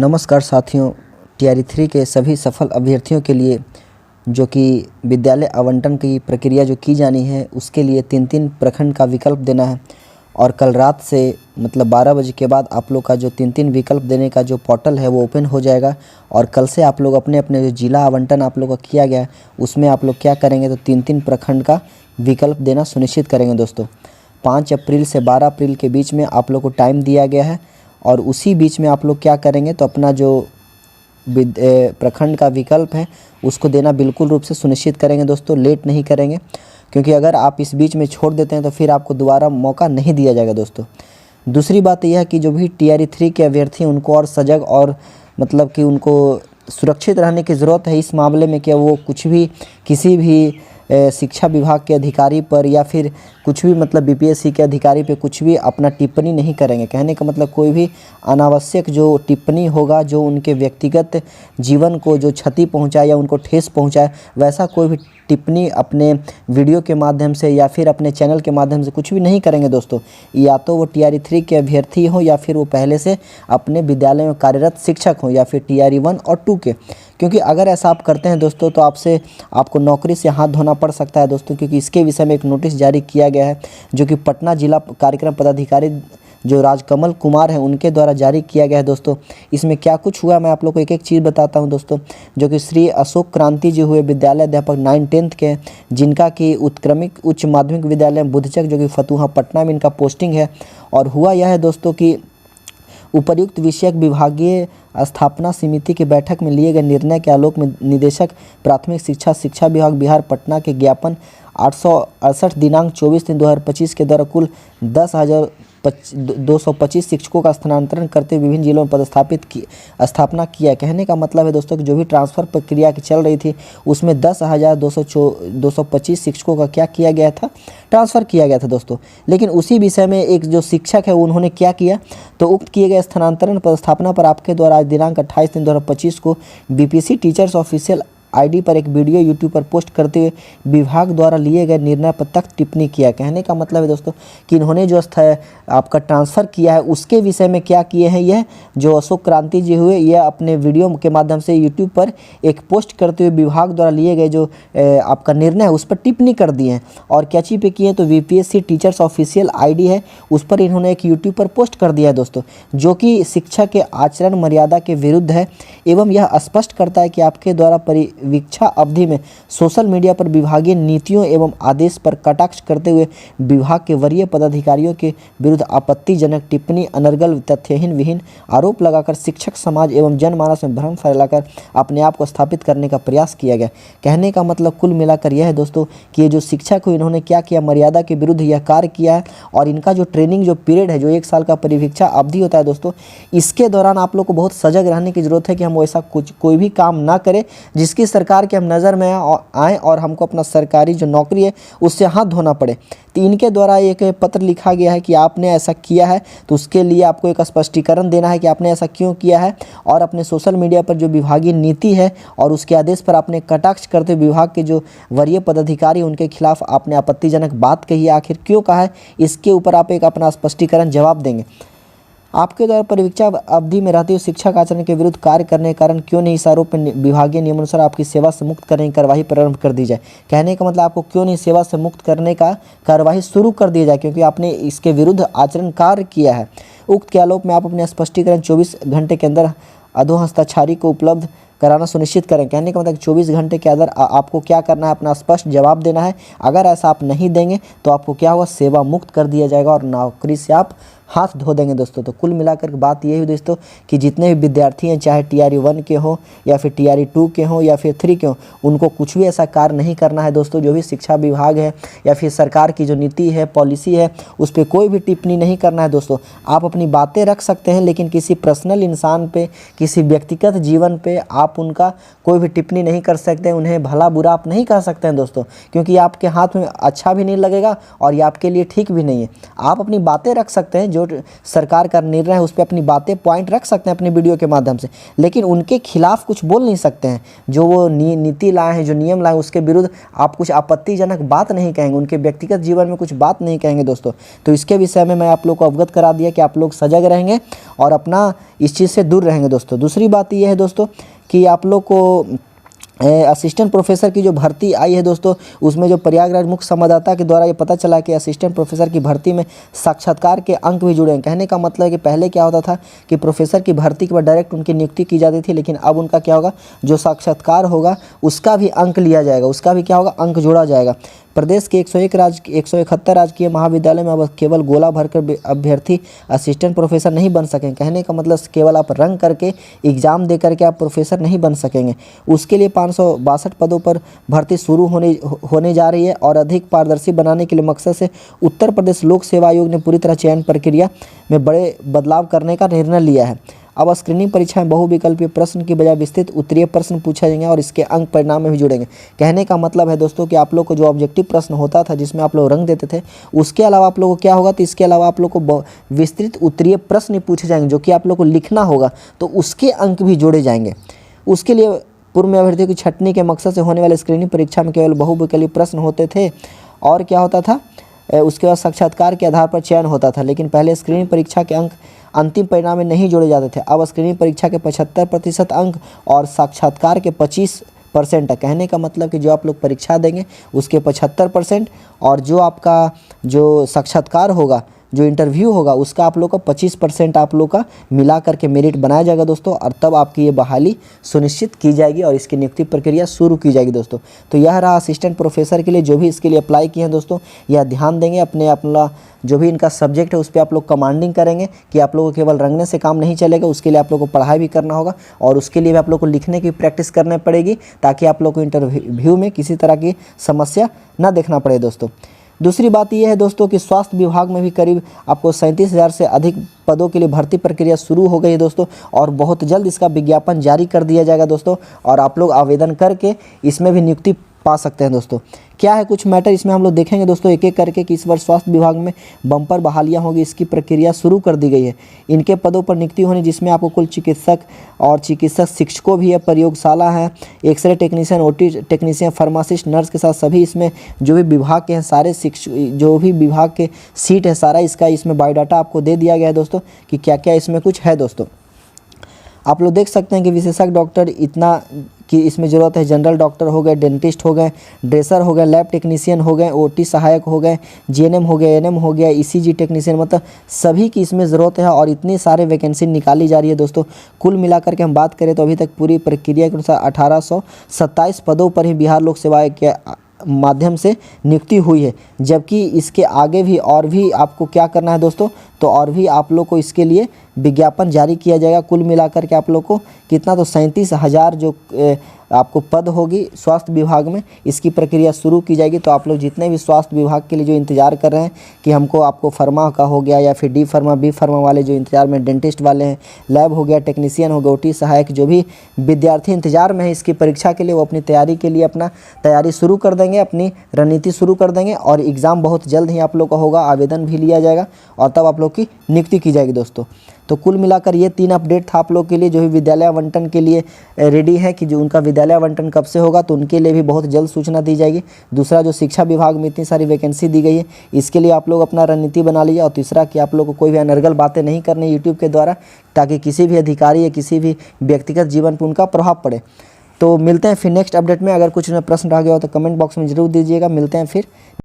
नमस्कार साथियों, टीआरई 3 के सभी सफल अभ्यर्थियों के लिए जो कि विद्यालय आवंटन की प्रक्रिया जो की जानी है उसके लिए 3-3 प्रखंड का विकल्प देना है। और कल रात से मतलब 12 बजे के बाद आप लोग का जो 3-3 विकल्प देने का जो पोर्टल है वो ओपन हो जाएगा। और कल से आप लोग अपने अपने जो जिला आवंटन आप लोग का किया गया है उसमें आप लोग क्या करेंगे तो 3-3 प्रखंड का विकल्प देना सुनिश्चित करेंगे। दोस्तों 5 अप्रैल से 12 अप्रैल के बीच में आप लोग को टाइम दिया गया है और उसी बीच में आप लोग क्या करेंगे तो अपना जो प्रखंड का विकल्प है उसको देना बिल्कुल रूप से सुनिश्चित करेंगे। दोस्तों लेट नहीं करेंगे, क्योंकि अगर आप इस बीच में छोड़ देते हैं तो फिर आपको दोबारा मौका नहीं दिया जाएगा। दोस्तों दूसरी बात यह है कि जो भी टीआरई 3 के अभ्यर्थी उनको और सजग और मतलब कि उनको सुरक्षित रहने की ज़रूरत है इस मामले में कि वो कुछ भी किसी भी शिक्षा विभाग के अधिकारी पर या फिर कुछ भी मतलब बीपीएससी के अधिकारी पे कुछ भी अपना टिप्पणी नहीं करेंगे। कहने का मतलब कोई भी अनावश्यक जो टिप्पणी होगा जो उनके व्यक्तिगत जीवन को जो क्षति पहुंचाए या उनको ठेस पहुंचाए, वैसा कोई भी टिप्पणी अपने वीडियो के माध्यम से या फिर अपने चैनल के माध्यम से कुछ भी नहीं करेंगे। दोस्तों या तो वो टीआरई 3 के अभ्यर्थी हो या फिर वो पहले से अपने विद्यालय में कार्यरत शिक्षक हो या फिर टीआरई 1 और 2 के, क्योंकि अगर ऐसा आप करते हैं दोस्तों तो आपको नौकरी से हाथ धोना पड़ सकता है। दोस्तों क्योंकि इसके विषय में एक नोटिस जारी किया गया है जो कि पटना जिला कार्यक्रम पदाधिकारी जो राजकमल कुमार हैं उनके द्वारा जारी किया गया है। दोस्तों इसमें क्या कुछ हुआ मैं आप लोग को एक एक चीज़ बताता हूं। दोस्तों जो कि श्री अशोक क्रांति जी हुए विद्यालय अध्यापक 9-10 के, जिनका कि उत्क्रमिक उच्च माध्यमिक विद्यालय बुधचक जो कि फतुहा पटना में इनका पोस्टिंग है। और हुआ यह है दोस्तों कि उपर्युक्त विषयक विभागीय स्थापना समिति की बैठक में लिए गए निर्णय के आलोक में निदेशक प्राथमिक शिक्षा विभाग बिहार पटना के ज्ञापन 868 दिनांक 24/3/2025 के द्वारा कुल 10,225 शिक्षकों का स्थानांतरण करते हुए विभिन्न जिलों में स्थापना किया। कहने का मतलब है दोस्तों कि जो भी ट्रांसफ़र प्रक्रिया की चल रही थी उसमें 10,225 शिक्षकों का क्या किया गया था, ट्रांसफ़र किया गया था। दोस्तों लेकिन उसी विषय में एक जो शिक्षक है उन्होंने क्या किया तो उक्त किए गए स्थानांतरण पदस्थापना पर आपके द्वारा आज दिनांक 28/3/2025 को बीपीएससी टीचर्स ऑफिशियल आईडी पर एक वीडियो यूट्यूब पर पोस्ट करते हुए विभाग द्वारा लिए गए निर्णय पर तक टिप्पणी किया। कहने का मतलब है दोस्तों कि इन्होंने जो आपका ट्रांसफ़र किया है उसके विषय में क्या किए हैं, यह जो अशोक क्रांति जी हुए यह अपने वीडियो के माध्यम से यूट्यूब पर एक पोस्ट करते हुए विभाग द्वारा लिए गए जो आपका निर्णय है उस पर टिप्पणी कर दिए हैं। और क्या चीज़ पे किए हैं तो बीपीएससी टीचर्स ऑफिशियल आईडी है उस पर इन्होंने एक यूट्यूब पर पोस्ट कर दिया है दोस्तों, जो कि शिक्षा के आचरण मर्यादा के विरुद्ध है एवं यह स्पष्ट करता है कि आपके द्वारा परीक्षा अवधि में सोशल मीडिया पर विभागीय नीतियों एवं आदेश पर कटाक्ष करते हुए विभाग के वरीय पदाधिकारियों के विरुद्ध आपत्तिजनक टिप्पणी, अनर्गल, तथ्यहीन विहीन आरोप लगाकर शिक्षक समाज एवं जनमानस में भ्रम फैलाकर अपने आप को स्थापित करने का प्रयास किया गया। कहने का मतलब कुल मिलाकर यह है दोस्तों कि ये जो शिक्षक हो इन्होंने क्या किया, मर्यादा के विरुद्ध यह कार्य किया है। और इनका जो ट्रेनिंग जो पीरियड है जो 1 साल का परीक्षा अवधि होता है दोस्तों, इसके दौरान आप लोग को बहुत सजग रहने की जरूरत है कि हम ऐसा कोई भी काम ना करें जिसकी सरकार के हम नज़र में आए और हमको अपना सरकारी जो नौकरी है उससे हाथ धोना पड़े। तो इनके द्वारा एक पत्र लिखा गया है कि आपने ऐसा किया है तो उसके लिए आपको एक स्पष्टीकरण देना है कि आपने ऐसा क्यों किया है और अपने सोशल मीडिया पर जो विभागीय नीति है और उसके आदेश पर आपने कटाक्ष करते विभाग के जो वरीय पदाधिकारी उनके खिलाफ आपने आपत्तिजनक बात कही है, आखिर क्यों कहा है, इसके ऊपर आप एक अपना स्पष्टीकरण जवाब देंगे। आपके द्वारा परीक्षा अवधि में रहते हुए शिक्षक आचरण के विरुद्ध कार्य करने के कारण क्यों नहीं इस आरोप में विभागीय नियमानुसार आपकी सेवा से मुक्त करने की कार्यवाही प्रारंभ कर दी जाए। कहने का मतलब आपको क्यों नहीं सेवा से मुक्त करने का कार्यवाही शुरू कर दी जाए, क्योंकि आपने इसके विरुद्ध आचरण कार्य किया है। उक्त के आलोक में आप अपने स्पष्टीकरण 24 घंटे के अंदर अधोहस्ताक्षरी को उपलब्ध कराना सुनिश्चित करें। कहने का मतलब 24 घंटे के अंदर आपको क्या करना है, अपना स्पष्ट जवाब देना है। अगर ऐसा आप नहीं देंगे तो आपको क्या होगा, सेवा मुक्त कर दिया जाएगा और नौकरी से आप हाथ धो देंगे। दोस्तों तो कुल मिलाकर बात यही हुई दोस्तों कि जितने भी विद्यार्थी हैं चाहे टीआरई 1 के हों या फिर टीआरई 2 के हों या फिर 3 के हों, उनको कुछ भी ऐसा कार्य नहीं करना है। दोस्तों जो भी शिक्षा विभाग है या फिर सरकार की जो नीति है, पॉलिसी है, उस पर कोई भी टिप्पणी नहीं करना है। दोस्तों आप अपनी बातें रख सकते हैं लेकिन किसी पर्सनल इंसान पे, किसी व्यक्तिगत जीवन पे आप आप उनका कोई भी टिप्पणी नहीं कर सकते, उन्हें भला बुरा आप नहीं कह सकते हैं दोस्तों, क्योंकि आपके हाथ में अच्छा भी नहीं लगेगा और ये आपके लिए ठीक भी नहीं है। आप अपनी बातें रख सकते हैं, जो सरकार का निर्णय है उस पर अपनी बातें पॉइंट रख सकते हैं अपनी वीडियो के माध्यम से, लेकिन उनके खिलाफ कुछ बोल नहीं सकते हैं। जो वो नीति लाए हैं, जो नियम लाए, उसके विरुद्ध आप कुछ आपत्तिजनक बात नहीं कहेंगे, उनके व्यक्तिगत जीवन में कुछ बात नहीं कहेंगे दोस्तों। तो इसके विषय में मैं आप लोग को अवगत करा दिया कि आप लोग सजग रहेंगे और अपना इस चीज़ से दूर रहेंगे दोस्तों। दूसरी बात यह है दोस्तों कि आप लोग को असिस्टेंट प्रोफेसर की जो भर्ती आई है दोस्तों, उसमें जो प्रयागराज मुख्य संवाददाता के द्वारा ये पता चला कि असिस्टेंट प्रोफेसर की भर्ती में साक्षात्कार के अंक भी जुड़े हैं। कहने का मतलब है कि पहले क्या होता था कि प्रोफेसर की भर्ती के बाद डायरेक्ट उनकी नियुक्ति की जाती थी, लेकिन अब उनका क्या होगा, जो साक्षात्कार होगा उसका भी अंक लिया जाएगा, उसका भी क्या होगा, अंक जोड़ा जाएगा। प्रदेश के 171 राजकीय महाविद्यालय में अब केवल गोला भरकर अभ्यर्थी असिस्टेंट प्रोफेसर नहीं बन सकेंगे। कहने का मतलब केवल आप रंग करके एग्ज़ाम दे करके आप प्रोफेसर नहीं बन सकेंगे। उसके लिए 562 पदों पर भर्ती शुरू होने जा रही है और अधिक पारदर्शी बनाने के लिए मकसद से उत्तर प्रदेश लोक सेवा आयोग ने पूरी तरह चयन प्रक्रिया में बड़े बदलाव करने का निर्णय लिया है। अब स्क्रीनिंग परीक्षा में बहुविकल्पीय प्रश्न की बजाय विस्तृत उत्तरीय प्रश्न पूछा जाएंगे और इसके अंक परिणाम में भी जुड़ेंगे। कहने का मतलब है दोस्तों कि आप लोग को जो ऑब्जेक्टिव प्रश्न होता था जिसमें आप लोग रंग देते थे, उसके अलावा आप लोगों को क्या होगा, तो इसके अलावा आप लोग को विस्तृत उत्तरीय प्रश्न पूछे जाएंगे जो कि आप लोग को लिखना होगा, तो उसके अंक भी जोड़े जाएंगे। उसके लिए पूर्व में अभ्यर्थियों की छंटनी के मकसद से होने वाले स्क्रीनिंग परीक्षा में केवल बहुविकल्पीय प्रश्न होते थे और क्या होता था, उसके बाद साक्षात्कार के आधार पर चयन होता था। लेकिन पहले स्क्रीनिंग परीक्षा के अंक अंतिम परिणाम में नहीं जोड़े जाते थे। अब स्क्रीनिंग परीक्षा के 75% अंक और साक्षात्कार के 25% है। कहने का मतलब कि जो आप लोग परीक्षा देंगे उसके 75% और जो आपका जो साक्षात्कार होगा, जो इंटरव्यू होगा, उसका आप लोग का 25% आप लोग का मिला करके मेरिट बनाया जाएगा दोस्तों, और तब आपकी ये बहाली सुनिश्चित की जाएगी और इसकी नियुक्ति प्रक्रिया शुरू की जाएगी दोस्तों। तो यह रहा असिस्टेंट प्रोफेसर के लिए। जो भी इसके लिए अप्लाई किए हैं दोस्तों, यह ध्यान देंगे, अपना जो भी इनका सब्जेक्ट है उस पर आप लोग कमांडिंग करेंगे कि आप लोगों को केवल रंगने से काम नहीं चलेगा, उसके लिए आप लोगों को पढ़ाई भी करना होगा और उसके लिए भी आप लोग को लिखने की प्रैक्टिस करनी पड़ेगी, ताकि आप लोग को इंटरव्यू में किसी तरह की समस्या ना देखना पड़े दोस्तों। दूसरी बात यह है दोस्तों कि स्वास्थ्य विभाग में भी करीब आपको 37,000 से अधिक पदों के लिए भर्ती प्रक्रिया शुरू हो गई है दोस्तों, और बहुत जल्द इसका विज्ञापन जारी कर दिया जाएगा दोस्तों, और आप लोग आवेदन करके इसमें भी नियुक्ति पा सकते हैं दोस्तों। क्या है कुछ मैटर इसमें हम लोग देखेंगे दोस्तों एक एक करके कि इस वर्ष स्वास्थ्य विभाग में बम्पर बहालियां होगी, इसकी प्रक्रिया शुरू कर दी गई है। इनके पदों पर नियुक्ति होने जिसमें आपको कुल चिकित्सक और चिकित्सक शिक्षकों भी है, प्रयोगशाला है, X-ray technician, OT technician, pharmacist, nurse के साथ सभी इसमें जो भी विभाग के हैं सारे जो भी विभाग के सीट है सारा इसका इसमें बायोडाटा आपको दे दिया गया है दोस्तों कि क्या क्या इसमें कुछ है दोस्तों। आप लोग देख सकते हैं कि विशेषज्ञ डॉक्टर इतना कि इसमें ज़रूरत है, जनरल डॉक्टर हो गए, डेंटिस्ट हो गए, ड्रेसर हो गए, लैब टेक्नीशियन हो गए, ओटी सहायक हो गए, जीएनएम हो गए, एएनएम हो गया, ईसीजी टेक्नीशियन, मतलब सभी की इसमें ज़रूरत है और इतनी सारे वैकेंसी निकाली जा रही है दोस्तों। कुल मिलाकर के हम बात करें तो अभी तक पूरी प्रक्रिया के अनुसार 1827 पदों पर ही बिहार लोक सेवा के माध्यम से नियुक्ति हुई है, जबकि इसके आगे भी और भी आपको क्या करना है दोस्तों, तो और भी आप लोग को इसके लिए विज्ञापन जारी किया जाएगा। कुल मिलाकर के आप लोग को कितना, तो 37,000 जो आपको पद होगी स्वास्थ्य विभाग में, इसकी प्रक्रिया शुरू की जाएगी। तो आप लोग जितने भी स्वास्थ्य विभाग के लिए जो इंतज़ार कर रहे हैं कि हमको आपको फार्मा का हो गया या फिर डी फार्मा बी फार्मा वाले जो इंतज़ार में, डेंटिस्ट वाले हैं, लैब हो गया, टेक्नीशियन हो गया, ओटी सहायक, जो भी विद्यार्थी इंतजार में है इसकी परीक्षा के लिए, वो अपनी तैयारी के लिए अपना तैयारी शुरू कर देंगे, अपनी रणनीति शुरू कर देंगे और एग्ज़ाम बहुत जल्द ही आप लोग का होगा, आवेदन भी लिया जाएगा और तब आप लोग की नियुक्ति की जाएगी दोस्तों। तो कुल मिलाकर ये 3 अपडेट था आप लोग के लिए जो भी विद्यालय आवंटन के लिए रेडी है कि जो उनका विद्यालय आवंटन कब से होगा, तो उनके लिए भी बहुत जल्द सूचना दी जाएगी। दूसरा, जो शिक्षा विभाग में इतनी सारी वैकेंसी दी गई है इसके लिए आप लोग अपना रणनीति बना लीजिए। और तीसरा कि आप लोग को कोई भी अनर्गल बातें नहीं करनी यूट्यूब के द्वारा, ताकि किसी भी अधिकारी या किसी भी व्यक्तिगत जीवन पर उनका प्रभाव पड़े। तो मिलते हैं फिर नेक्स्ट अपडेट में। अगर कुछ प्रश्न रह गया हो तो कमेंट बॉक्स में जरूर दीजिएगा। मिलते हैं फिर।